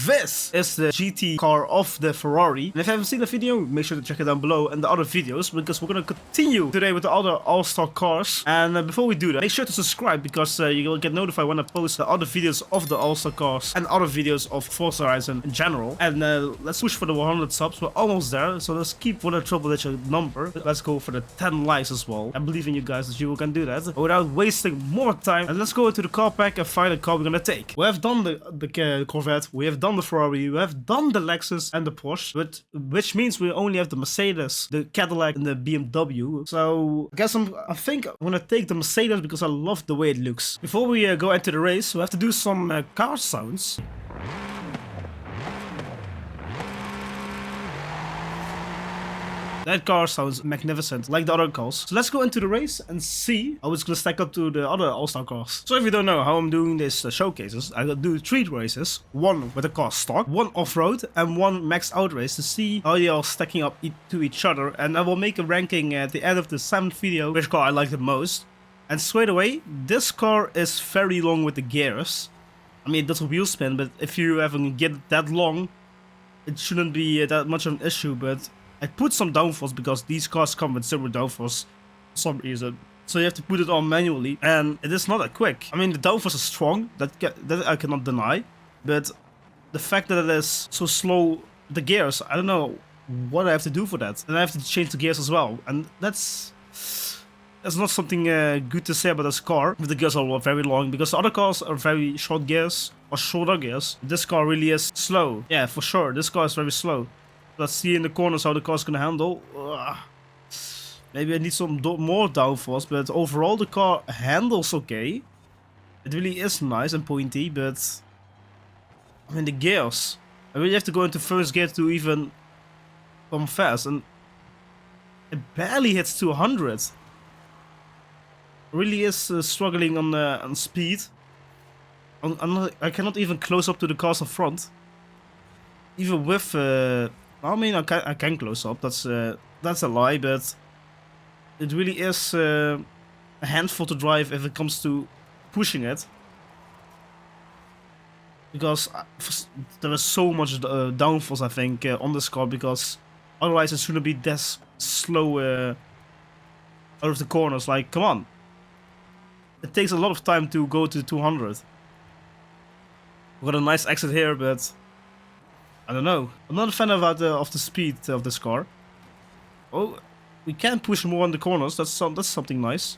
This is the GT car of the Ferrari. And if you haven't seen the video, make sure to check it down below and the other videos, because we're gonna continue today with the other Allstar cars. And before we do that, make sure to subscribe, because you will get notified when I post the other videos of the Allstar cars and other videos of Forza Horizon in general. And let's push for the 100 subs. We're almost there, so let's keep for the triple-digit number. Let's go for the 10 likes as well. I believe in you guys that you can do that. But without wasting more time, and let's go into the car pack and find a car we're gonna take. We have done the Corvette, we have done the Ferrari, we have done the Lexus and the Porsche, but which means we only have the Mercedes, the Cadillac, and the BMW. So I guess I think I'm gonna take the Mercedes because I love the way it looks. Before we go into the race, we have to do some car sounds. That car sounds magnificent, like the other cars. So let's go into the race and see how it's gonna stack up to the other All-Star cars. So if you don't know how I'm doing these showcases, I will do 3 races. One with the car stock, one off-road, and one max out race to see how they are stacking up to each other. And I will make a ranking at the end of the 7th video, which car I like the most. And straight away, this car is very long with the gears. I mean, it does a wheel spin, but if you haven't get that long, it shouldn't be that much of an issue. But I put some downforce because these cars come with 0 downforce for some reason. So you have to put it on manually, and it is not that quick. I mean, the downforce is strong, that I cannot deny. But the fact that it is so slow, the gears, I don't know what I have to do for that. And I have to change the gears as well. And that's not something good to say about this car. The gears are very long, because the other cars are very short gears or shorter gears. This car really is slow. Yeah, for sure, this car is very slow. Let's see in the corners how the car's gonna handle. Maybe I need some more downforce, but overall the car handles okay. It really is nice and pointy, but I mean the gears. I really have to go into first gear to even come fast, and it barely hits 200. It really is struggling on speed. I cannot even close up to the cars in front, even with. I mean, I can close up. That's a lie, but it really is a handful to drive if it comes to pushing it, because there is so much downforce, I think, on this car, because otherwise it shouldn't be this slow out of the corners. Like, come on, it takes a lot of time to go to 200. We got a nice exit here, but I don't know. I'm not a fan of the speed of this car. Oh, we can push more on the corners. That's something nice.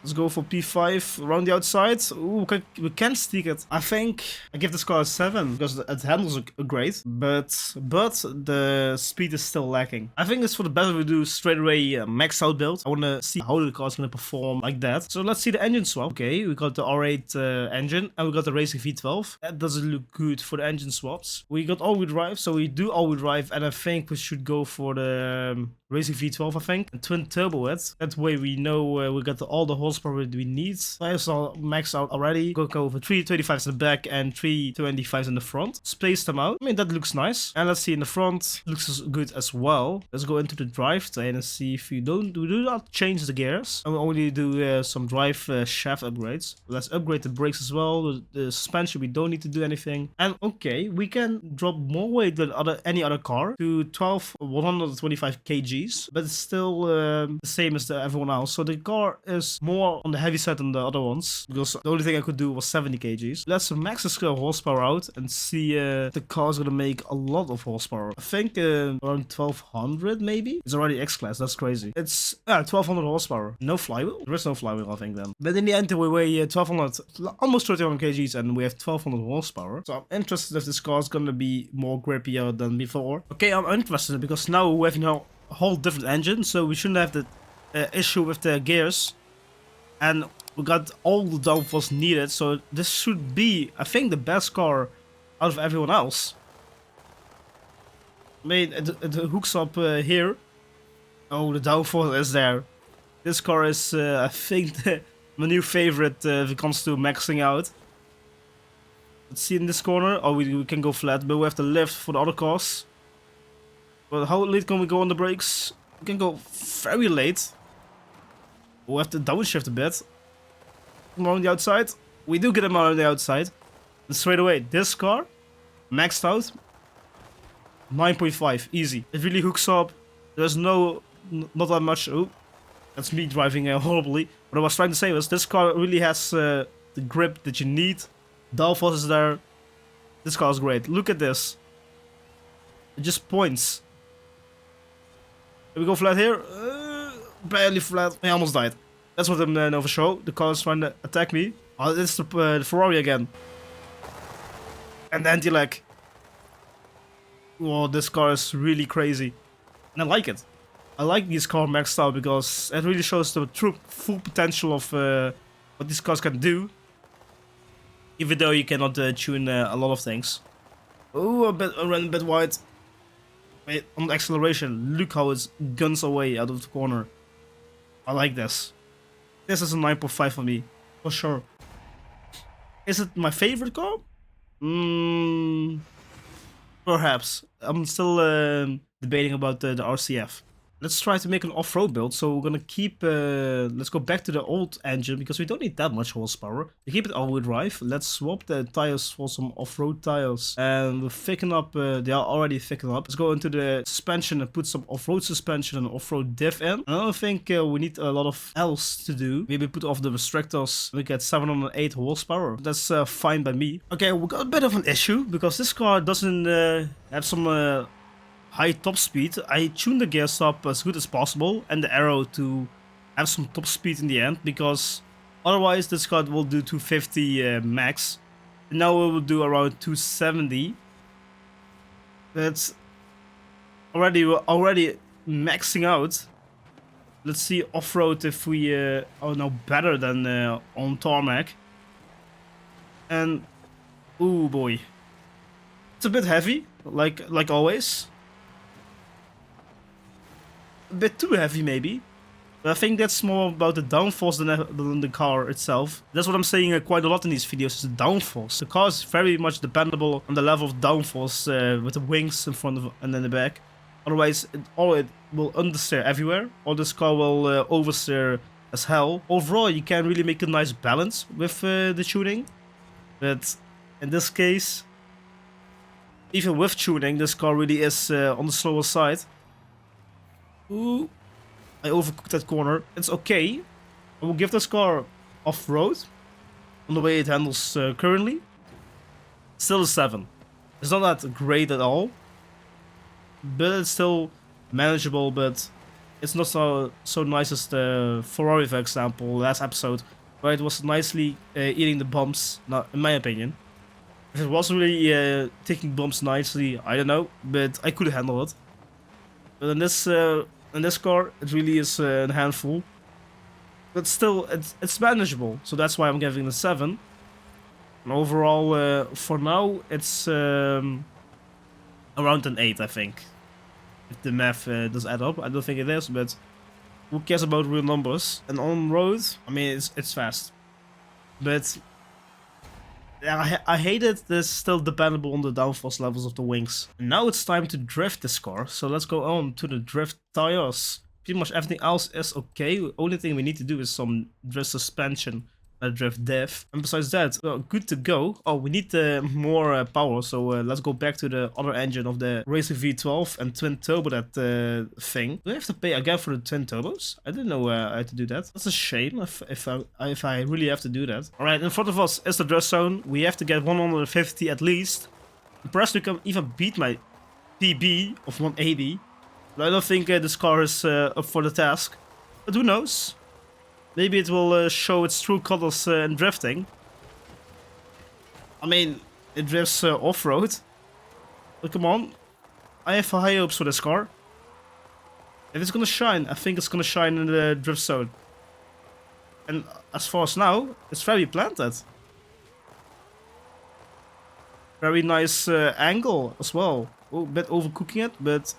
Let's go for P5 around the outside. Ooh, we can stick it. I think I give this car a 7 because it handles great, but the speed is still lacking. I think it's for the best if we do straight away max out build. I want to see how the car is going to perform like that. So let's see the engine swap. Okay, we got the R8 engine and we got the Racing V12. That doesn't look good for the engine swaps. We got all-wheel drive, so we do all-wheel drive, and I think we should go for the Racing V12, I think, and twin turbo it. That way we know we got all the horsepower we need. Tires are maxed out already. Go for 325s in the back and 325s in the front. Space them out. I mean, that looks nice. And let's see in the front, looks good as well. Let's go into the drivetrain and see if we do not change the gears, and we only do some drive shaft upgrades. Let's upgrade the brakes as well. The suspension, we don't need to do anything. And okay, we can drop more weight than any other car to 125 kg. But it's still the same as everyone else. So the car is more on the heavy side than the other ones, because the only thing I could do was 70 kgs. Let's max the horsepower out and see the car's gonna make a lot of horsepower. I think around 1200 maybe. It's already X-Class, that's crazy. It's 1200 horsepower. No flywheel? There is no flywheel, I think, then. But in the end we weigh 1200, almost 1300 kgs, and we have 1200 horsepower. So I'm interested if this car's gonna be more grippier than before. Okay, I'm interested because now we have a whole different engine, so we shouldn't have the issue with the gears, and we got all the downforce needed. So this should be, I think, the best car out of everyone else. I mean, it hooks up here. Oh, the downforce is there. This car is I think my new favorite if it comes to maxing out. Let's see in this corner. Oh, we can go flat, but we have to lift for the other cars. But how late can we go on the brakes? We can go very late. We'll have to downshift a bit. Come on the outside. We do get him on the outside. And straight away, this car Maxed out, 9.5, easy. It really hooks up. There's not that much. Oh, that's me driving horribly. What I was trying to say was this car really has the grip that you need. Downforce is there. This car is great. Look at this. It just points. Can we go flat here? Barely flat. I almost died. That's what I'm know for sure. The car is trying to attack me. Oh, it's the Ferrari again. And the anti-lag. Whoa, this car is really crazy. And I like it. I like this car maxed out because it really shows the true full potential of what these cars can do. Even though you cannot tune a lot of things. Oh, I ran a bit wide. Wait, on the acceleration, look how it guns away out of the corner. I like this. This is a 9.5 for me, for sure. Is it my favorite car? Perhaps. I'm still debating about the RCF. Let's try to make an off-road build. So we're gonna keep. Let's go back to the old engine because we don't need that much horsepower. To keep it all-wheel drive, let's swap the tires for some off-road tires, and we'll thicken up. They are already thickened up. Let's go into the suspension and put some off-road suspension and off-road diff in. I don't think we need a lot of else to do. Maybe put off the restrictors. We get 708 horsepower. That's fine by me. Okay, we got a bit of an issue because this car doesn't have some. High top speed. I tuned the gears up as good as possible and the aero to have some top speed in the end because otherwise this car will do 250 max. And now it will do around 270. That's already maxing out. Let's see off-road if we are now better than on tarmac. And oh boy, it's a bit heavy, like always. A bit too heavy maybe, but I think that's more about the downforce than the car itself. That's what I'm saying quite a lot in these videos, is the downforce. The car is very much dependable on the level of downforce with the wings in front of and in the back. Otherwise it will understeer everywhere, or this car will oversteer as hell. Overall you can really make a nice balance with the tuning, but in this case, even with tuning, this car really is on the slower side. Ooh, I overcooked that corner. It's okay. I will give this car off-road on the way it handles currently. Still a 7. It's not that great at all, but it's still manageable. But it's not so nice as the Ferrari, for example, last episode, where it was nicely eating the bumps. Not in my opinion. If it was really taking bumps nicely, I don't know, but I could handle it. But in this car, it really is a handful. But still, it's manageable. So that's why I'm giving it a 7. And overall, for now, it's around an 8, I think. If the math does add up. I don't think it is, but who cares about real numbers? And on road, I mean, it's fast. But I hate it. This is still dependable on the downforce levels of the wings. And now it's time to drift this car. So let's go on to the drift tires. Pretty much everything else is okay. The only thing we need to do is some drift suspension, drift diff. And besides that, well, good to go. Oh, we need more power. So let's go back to the other engine of the Racing V12 and twin turbo that thing. Do I have to pay again for the twin turbos? I didn't know I had to do that. That's a shame if I really have to do that. All right, in front of us is the drift zone. We have to get 150 at least. Perhaps we can even beat my PB of 180. But I don't think this car is up for the task. But who knows? Maybe it will show its true colors in drifting. I mean, it drifts off-road. But come on. I have high hopes for this car. If it's gonna shine, I think it's gonna shine in the drift zone. And as far as now, it's very planted. Very nice angle as well. Oh, a bit overcooking it, but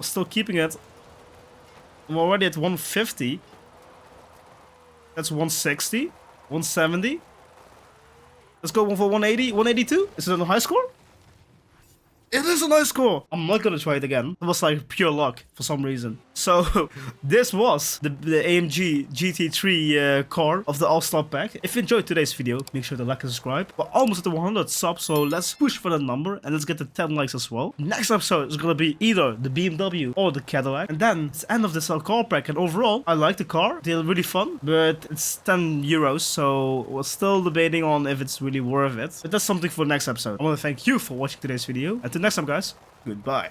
still keeping it. I'm already at 150. That's 160, 170. Let's go for 180, 182. Is it a high score? It is a high score. I'm not gonna try it again. It was like pure luck for some reason. So this was the AMG GT3 car of the Allstar pack. If you enjoyed today's video, make sure to like and subscribe. We're almost at the 100 subs, so let's push for that number and let's get to 10 likes as well. Next episode is gonna be either the BMW or the Cadillac, and then it's the end of this car pack. And overall, I like the car. They're really fun, but it's 10 euros, so we're still debating on if it's really worth it. But that's something for the next episode. I want to thank you for watching today's video, and till next time, guys, goodbye.